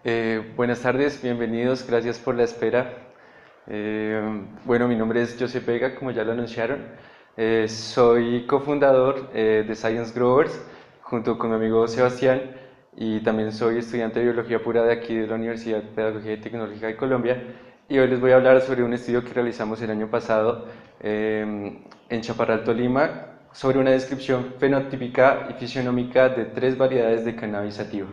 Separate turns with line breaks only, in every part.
Buenas tardes, bienvenidos, gracias por la espera. Bueno, mi nombre es Josep Vega, como ya lo anunciaron. Soy cofundador de Science Growers junto con mi amigo Sebastián y también soy estudiante de Biología Pura de aquí de la Universidad Pedagógica y Tecnológica de Colombia. Y hoy les voy a hablar sobre un estudio que realizamos el año pasado en Chaparral, Tolima, sobre una descripción fenotípica y fisionómica de 3 variedades de cannabis sativa.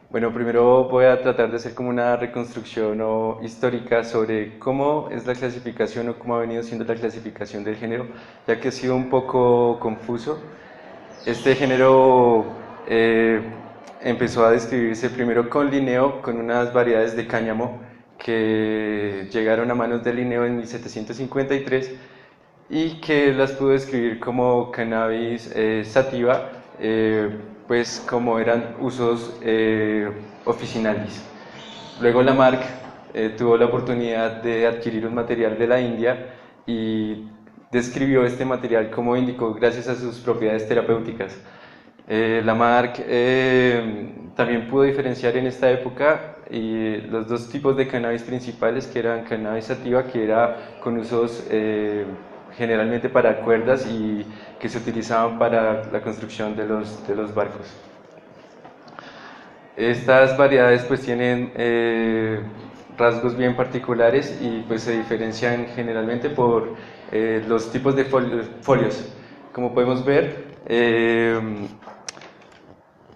Bueno, primero voy a tratar de hacer como una reconstrucción histórica sobre cómo es la clasificación o cómo ha venido siendo la clasificación del género, ya que ha sido un poco confuso. Este género empezó a describirse primero con Linneo, con unas variedades de cáñamo que llegaron a manos de Linneo en 1753 y que las pudo describir como cannabis sativa, pues como eran usos oficinales. Luego Lamarck tuvo la oportunidad de adquirir un material de la India y describió este material como índico gracias a sus propiedades terapéuticas. Lamarck también pudo diferenciar en esta época los dos tipos de cannabis principales, que eran cannabis sativa, que era con usos generalmente para cuerdas y que se utilizaban para la construcción de los barcos. Estas variedades pues tienen rasgos bien particulares y pues se diferencian generalmente por los tipos de folios. Como podemos ver,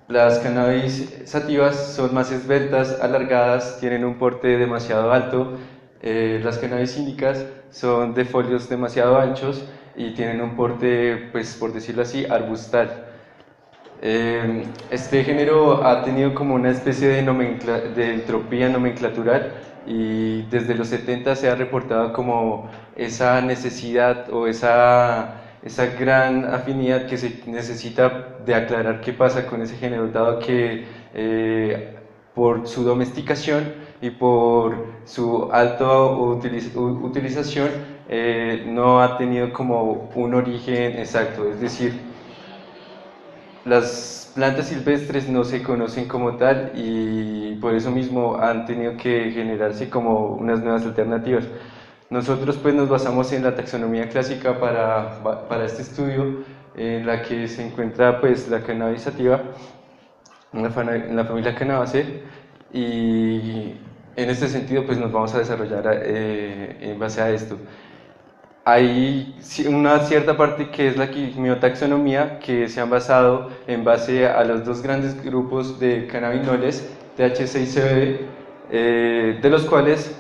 las cannabis sativas son más esbeltas, alargadas, tienen un porte demasiado alto. Las cannabis índicas son de folios demasiado anchos y tienen un porte, pues por decirlo así, arbustal. Este género ha tenido como una especie de entropía nomenclatural y desde los 70 se ha reportado como esa necesidad o esa gran afinidad que se necesita de aclarar qué pasa con ese género, dado que por su domesticación y por su alta utilización no ha tenido como un origen exacto, es decir, las plantas silvestres no se conocen como tal y por eso mismo han tenido que generarse como unas nuevas alternativas. Nosotros pues nos basamos en la taxonomía clásica para este estudio, en la que se encuentra pues la cannabis sativa en la familia Cannabaceae, y en este sentido pues nos vamos a desarrollar en base a esto. Hay una cierta parte que es la quimiotaxonomía, que se han basado en base a los dos grandes grupos de cannabinoides, THC y CBD, de los cuales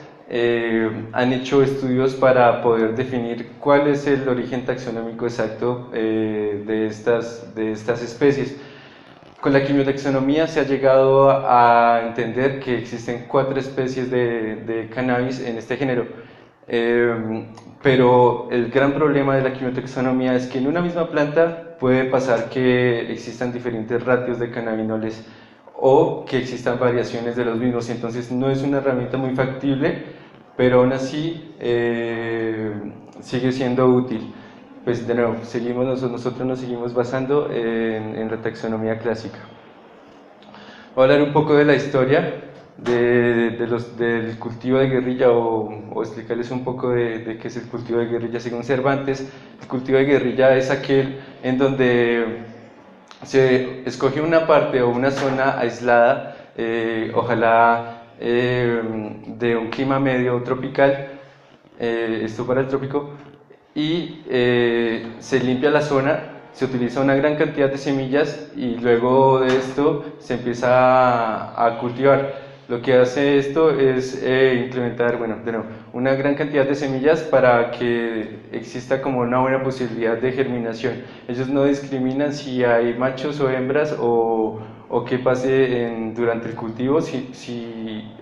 han hecho estudios para poder definir cuál es el origen taxonómico exacto de estas especies. Con la quimiotaxonomía se ha llegado a entender que existen 4 especies de cannabis en este género. Pero el gran problema de la quimiotaxonomía es que en una misma planta puede pasar que existan diferentes ratios de cannabinoides o que existan variaciones de los mismos, entonces no es una herramienta muy factible, pero aún así sigue siendo útil. Pues de nuevo, nosotros nos seguimos basando en la taxonomía clásica. Voy a hablar un poco de la historia del cultivo de guerrilla o explicarles un poco de qué es el cultivo de guerrilla según Cervantes. El cultivo de guerrilla es aquel en donde se escoge una parte o una zona aislada, ojalá de un clima medio tropical, esto para el trópico, y se limpia la zona, se utiliza una gran cantidad de semillas y luego de esto se empieza a cultivar. Lo que hace esto es implementar, bueno, una gran cantidad de semillas para que exista como una buena posibilidad de germinación. Ellos no discriminan si hay machos o hembras o qué pase durante el cultivo, o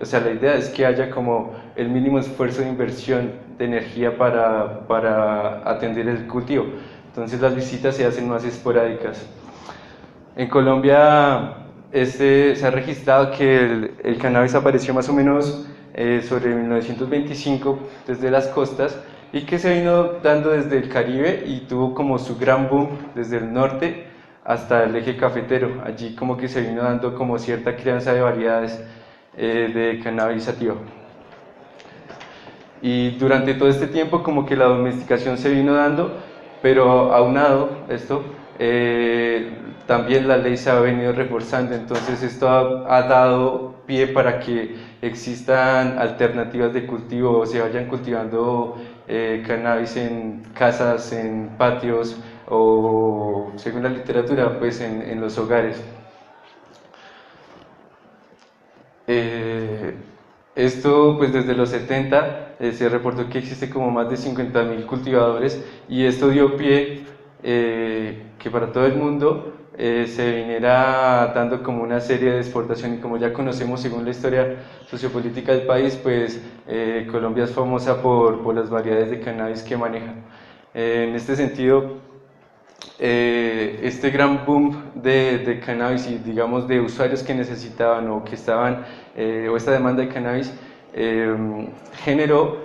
sea, la idea es que haya como el mínimo esfuerzo de inversión de energía para atender el cultivo. Entonces las visitas se hacen más esporádicas. En Colombia se ha registrado que el cannabis apareció más o menos sobre 1925 desde las costas y que se vino dando desde el Caribe y tuvo como su gran boom desde el norte hasta el eje cafetero. Allí como que se vino dando como cierta crianza de variedades de cannabis sativa. Y durante todo este tiempo como que la domesticación se vino dando, pero aunado esto, también la ley se ha venido reforzando, entonces esto ha dado pie para que existan alternativas de cultivo, o se vayan cultivando cannabis en casas, en patios o, según la literatura, pues en los hogares. Esto pues desde los 70 se reportó que existe como más de 50.000 cultivadores y esto dio pie que para todo el mundo se viniera dando como una serie de exportación, y como ya conocemos según la historia sociopolítica del país, pues Colombia es famosa por las variedades de cannabis que maneja. En este sentido, este gran boom de cannabis y digamos de usuarios que necesitaban o que estaban, o esta demanda de cannabis, generó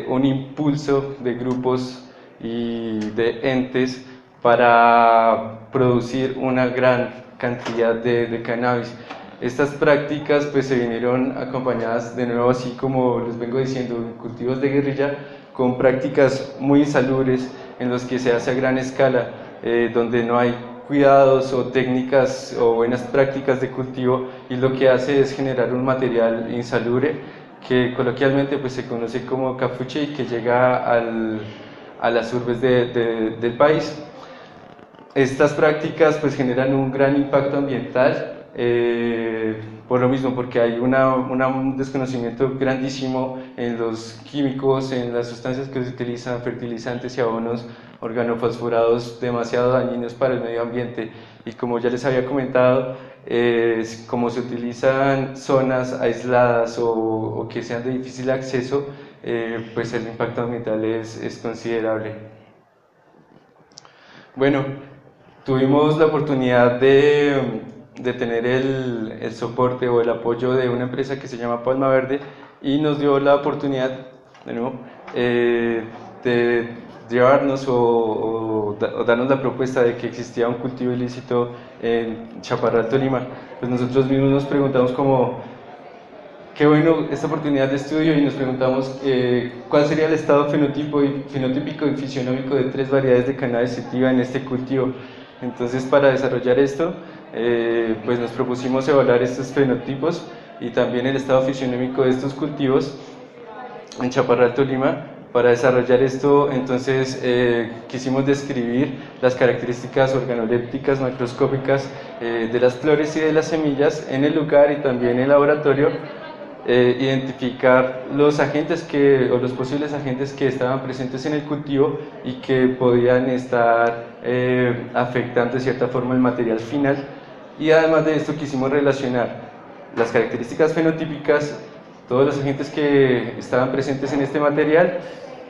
un impulso de grupos y de entes para producir una gran cantidad de cannabis. Estas prácticas pues se vinieron acompañadas de nuevo, así como les vengo diciendo, cultivos de guerrilla, con prácticas muy insalubres en los que se hace a gran escala, donde no hay cuidados o técnicas o buenas prácticas de cultivo, y lo que hace es generar un material insalubre que coloquialmente pues se conoce como capuche y que llega a las urbes del país. Estas prácticas pues generan un gran impacto ambiental, por lo mismo, porque hay un desconocimiento grandísimo en los químicos, en las sustancias que se utilizan, fertilizantes y abonos organofosforados demasiado dañinos para el medio ambiente. Y como ya les había comentado, como se utilizan zonas aisladas o que sean de difícil acceso, pues el impacto ambiental es considerable. Bueno, tuvimos la oportunidad de tener el soporte o el apoyo de una empresa que se llama Palma Verde, y nos dio la oportunidad de nuevo de llevarnos o darnos la propuesta de que existía un cultivo ilícito en Chaparral, Tolima. Pues nosotros mismos nos preguntamos como, qué bueno esta oportunidad de estudio, y nos preguntamos cuál sería el estado fenotípico y fisionómico de 3 variedades de cannabis sativa en este cultivo. Entonces, para desarrollar esto, pues nos propusimos evaluar estos fenotipos y también el estado fisionómico de estos cultivos en Chaparral, Tolima. Para desarrollar esto, entonces, quisimos describir las características organolépticas macroscópicas de las flores y de las semillas en el lugar y también en el laboratorio, identificar los agentes o los posibles agentes que estaban presentes en el cultivo y que podían estar afectando de cierta forma el material final. Y además de esto quisimos relacionar las características fenotípicas, todos los agentes que estaban presentes en este material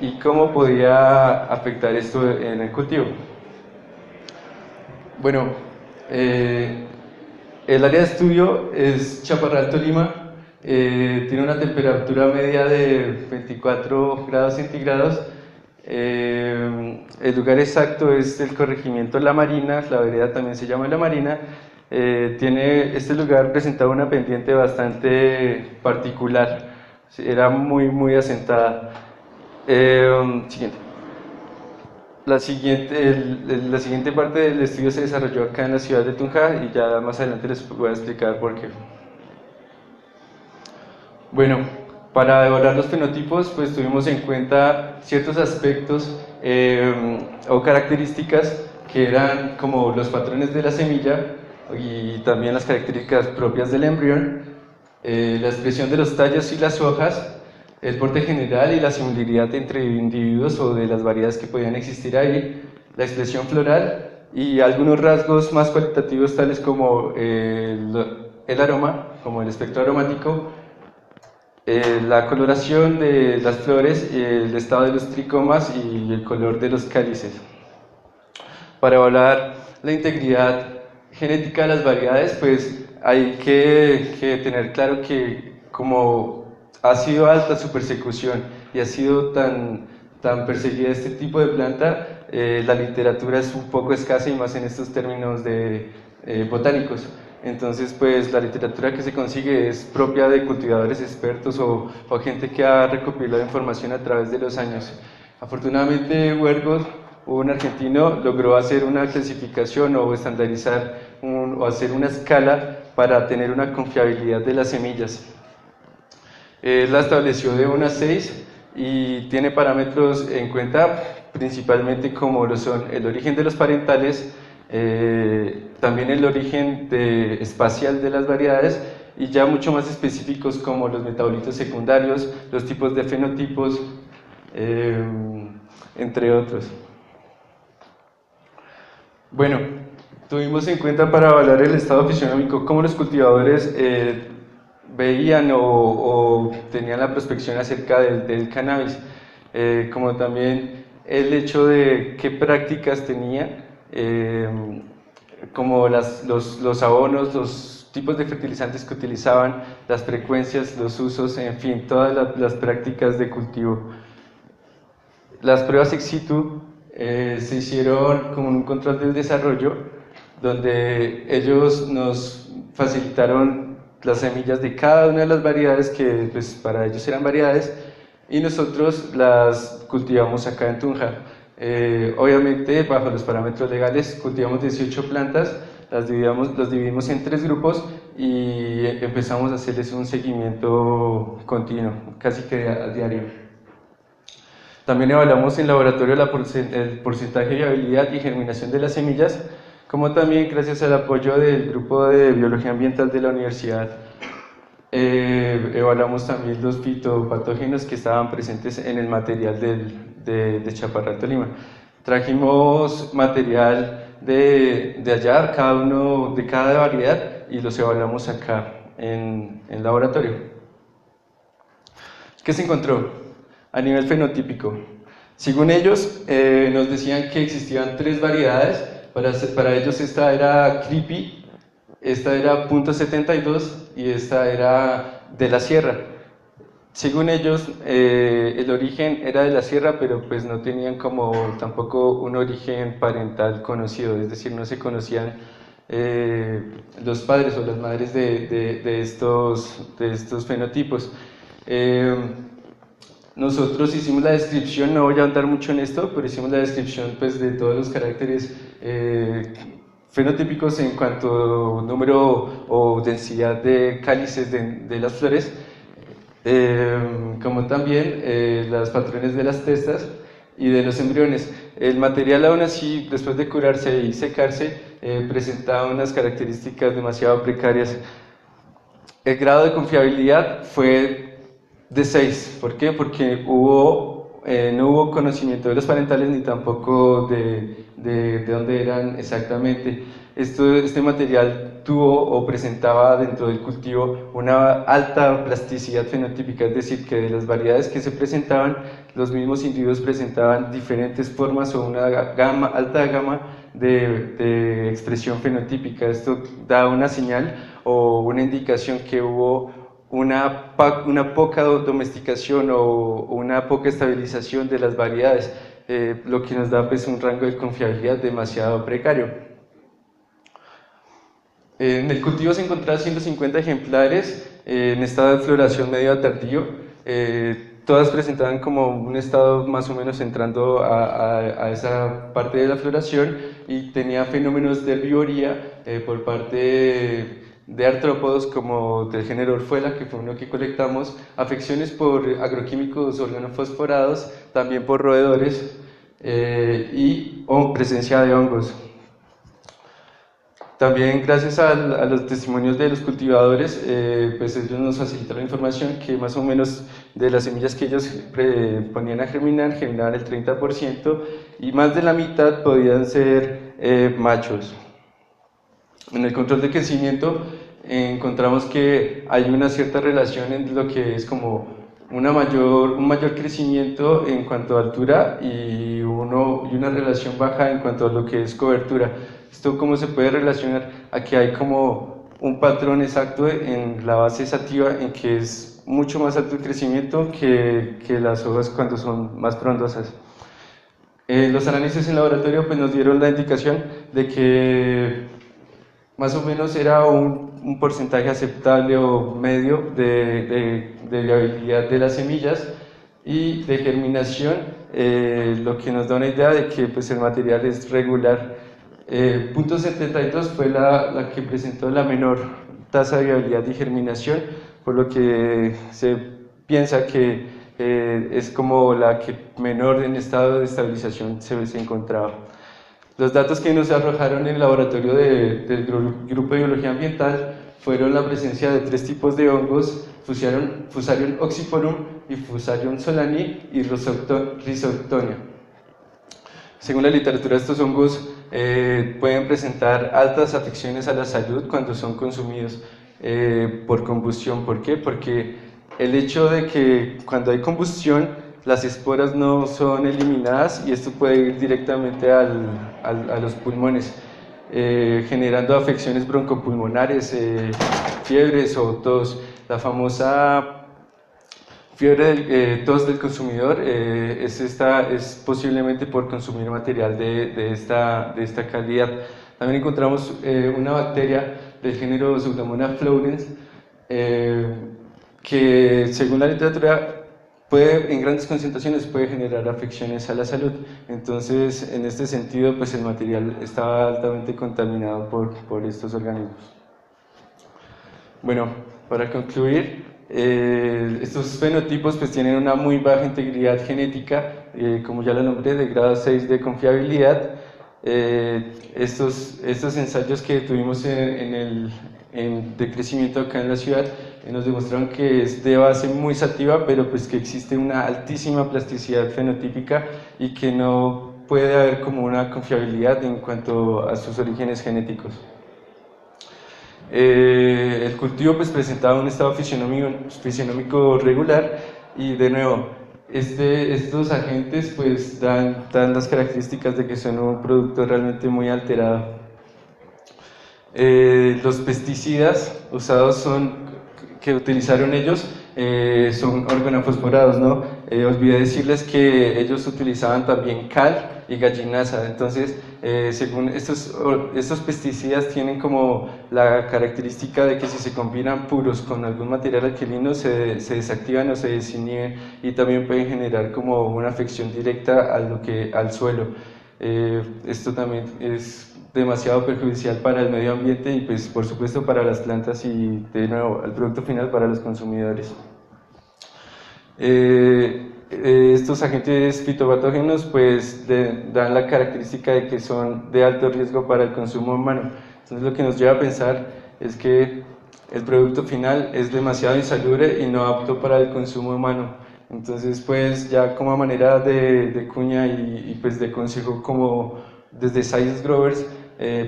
y cómo podía afectar esto en el cultivo. Bueno, el área de estudio es Chaparral, Tolima. Tiene una temperatura media de 24 grados centígrados. El lugar exacto es el corregimiento La Marina, la vereda también se llama La Marina. Este lugar presentaba una pendiente bastante particular, era muy asentada. Siguiente. La siguiente parte del estudio se desarrolló acá en la ciudad de Tunja, y ya más adelante les voy a explicar por qué. Bueno, para evaluar los fenotipos, pues tuvimos en cuenta ciertos aspectos o características que eran como los patrones de la semilla y también las características propias del embrión, la expresión de los tallos y las hojas, el porte general y la similaridad entre individuos o de las variedades que podían existir ahí, la expresión floral y algunos rasgos más cualitativos tales como el aroma, como el espectro aromático, la coloración de las flores, el estado de los tricomas y el color de los cálices. Para evaluar la integridad genética de las variedades, pues hay que tener claro que como ha sido alta su persecución y ha sido tan perseguida este tipo de planta, la literatura es un poco escasa y más en estos términos de botánicos. Entonces, pues la literatura que se consigue es propia de cultivadores expertos o gente que ha recopilado información a través de los años. Afortunadamente, Huergo, un argentino, logró hacer una clasificación o estandarizar o hacer una escala para tener una confiabilidad de las semillas. La estableció de 1 a 6 y tiene parámetros en cuenta principalmente como lo son el origen de los parentales, también el origen espacial de las variedades y ya mucho más específicos como los metabolitos secundarios, los tipos de fenotipos, entre otros. Bueno, tuvimos en cuenta para evaluar el estado fisionómico cómo los cultivadores veían o tenían la prospección acerca del cannabis, como también el hecho de qué prácticas tenía, como los abonos, los tipos de fertilizantes que utilizaban, las frecuencias, los usos, en fin, todas las prácticas de cultivo. Las pruebas ex situ se hicieron como un control del desarrollo, donde ellos nos facilitaron las semillas de cada una de las variedades que pues, para ellos eran variedades y nosotros las cultivamos acá en Tunja. Obviamente bajo los parámetros legales cultivamos 18 plantas, las dividimos en 3 grupos y empezamos a hacerles un seguimiento continuo, casi que a diario. También evaluamos en laboratorio el porcentaje de viabilidad y germinación de las semillas, como también gracias al apoyo del grupo de biología ambiental de la universidad. Evaluamos también los fitopatógenos que estaban presentes en el material de Chaparral Tolima. Trajimos material de allá, de cada variedad, y los evaluamos acá en laboratorio. ¿Qué se encontró? A nivel fenotípico. Según ellos, nos decían que existían 3 variedades. Para ellos esta era Creepy, esta era .72 y esta era de la sierra. Según ellos, el origen era de la sierra, pero pues no tenían como tampoco un origen parental conocido, es decir, no se conocían los padres o las madres de estos fenotipos. Nosotros hicimos la descripción, no voy a andar mucho en esto, pero hicimos la descripción pues, de todos los caracteres fenotípicos en cuanto a número o densidad de cálices de las flores, como también los patrones de las testas y de los embriones. El material aún así, después de curarse y secarse, presentaba unas características demasiado precarias. El grado de confiabilidad fue de 6. ¿Por qué? Porque no hubo conocimiento de los parentales ni tampoco de dónde eran exactamente. Este material tuvo o presentaba dentro del cultivo una alta plasticidad fenotípica, es decir, que de las variedades que se presentaban, los mismos individuos presentaban diferentes formas o una alta gama de expresión fenotípica. Esto da una señal o una indicación que hubo una poca domesticación o una poca estabilización de las variedades, lo que nos da pues, un rango de confiabilidad demasiado precario. En el cultivo se encontraron 150 ejemplares en estado de floración medio a tardío. Todas presentaban como un estado más o menos entrando a esa parte de la floración y tenía fenómenos de herbivoría por parte de artrópodos como del género Orfuela, que fue uno que colectamos, afecciones por agroquímicos organofosforados, también por roedores y presencia de hongos. También gracias a los testimonios de los cultivadores, pues ellos nos facilitaron información que más o menos de las semillas que ellos ponían a germinar, germinaban el 30% y más de la mitad podían ser machos. En el control de crecimiento encontramos que hay una cierta relación entre lo que es como un mayor crecimiento en cuanto a altura y una relación baja en cuanto a lo que es cobertura. ¿Esto cómo se puede relacionar? Aquí hay como un patrón exacto en la base sativa en que es mucho más alto el crecimiento que las hojas cuando son más frondosas. Los análisis en laboratorio pues, nos dieron la indicación de que más o menos era un porcentaje aceptable o medio de viabilidad de las semillas y de germinación, lo que nos da una idea de que pues, el material es regular. Punto 72 fue la que presentó la menor tasa de viabilidad y germinación, por lo que se piensa que es como la que menor en estado de estabilización se encontraba. Los datos que nos arrojaron en el laboratorio del grupo de biología ambiental fueron la presencia de 3 tipos de hongos: Fusarium oxyporum, y Fusarium solani y Rhizoctonia. Según la literatura, estos hongos pueden presentar altas afecciones a la salud cuando son consumidos por combustión. ¿Por qué? Porque el hecho de que cuando hay combustión las esporas no son eliminadas y esto puede ir directamente a los pulmones, generando afecciones broncopulmonares, fiebres o tos. La famosa tos del consumidor es posiblemente por consumir material de esta calidad. También encontramos una bacteria del género Pseudomonas fluorens que, según la literatura, en grandes concentraciones puede generar afecciones a la salud. Entonces, en este sentido, pues el material estaba altamente contaminado por estos organismos. Bueno, para concluir, estos fenotipos pues tienen una muy baja integridad genética, como ya lo nombré, de grado 6 de confiabilidad. Estos ensayos que tuvimos de crecimiento acá en la ciudad nos demostraron que es de base muy sativa, pero pues que existe una altísima plasticidad fenotípica y que no puede haber como una confiabilidad en cuanto a sus orígenes genéticos. El cultivo pues presentaba un estado fisionómico regular y, de nuevo, estos agentes pues dan las características de que son un producto realmente muy alterado. Los pesticidas usados que utilizaron ellos son organofosforados, ¿no? Olvidé decirles que ellos utilizaban también cal y gallinaza. Entonces, según estos pesticidas tienen como la característica de que si se combinan puros con algún material alquilino se desactivan o se desinhiben y también pueden generar como una afección directa al suelo. Esto también es demasiado perjudicial para el medio ambiente y pues por supuesto para las plantas y, de nuevo, al producto final para los consumidores. Estos agentes fitopatógenos pues dan la característica de que son de alto riesgo para el consumo humano. Entonces lo que nos lleva a pensar es que el producto final es demasiado insalubre y no apto para el consumo humano. Entonces pues ya como manera de cuña y pues de consejo, como desde Science Growers,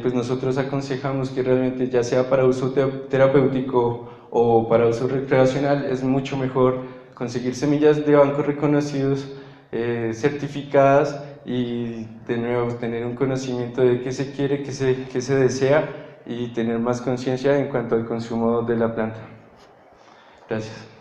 pues nosotros aconsejamos que realmente, ya sea para uso terapéutico o para uso recreacional, es mucho mejor conseguir semillas de bancos reconocidos, certificadas, y de nuevo tener un conocimiento de qué se quiere, qué se desea, y tener más conciencia en cuanto al consumo de la planta. Gracias.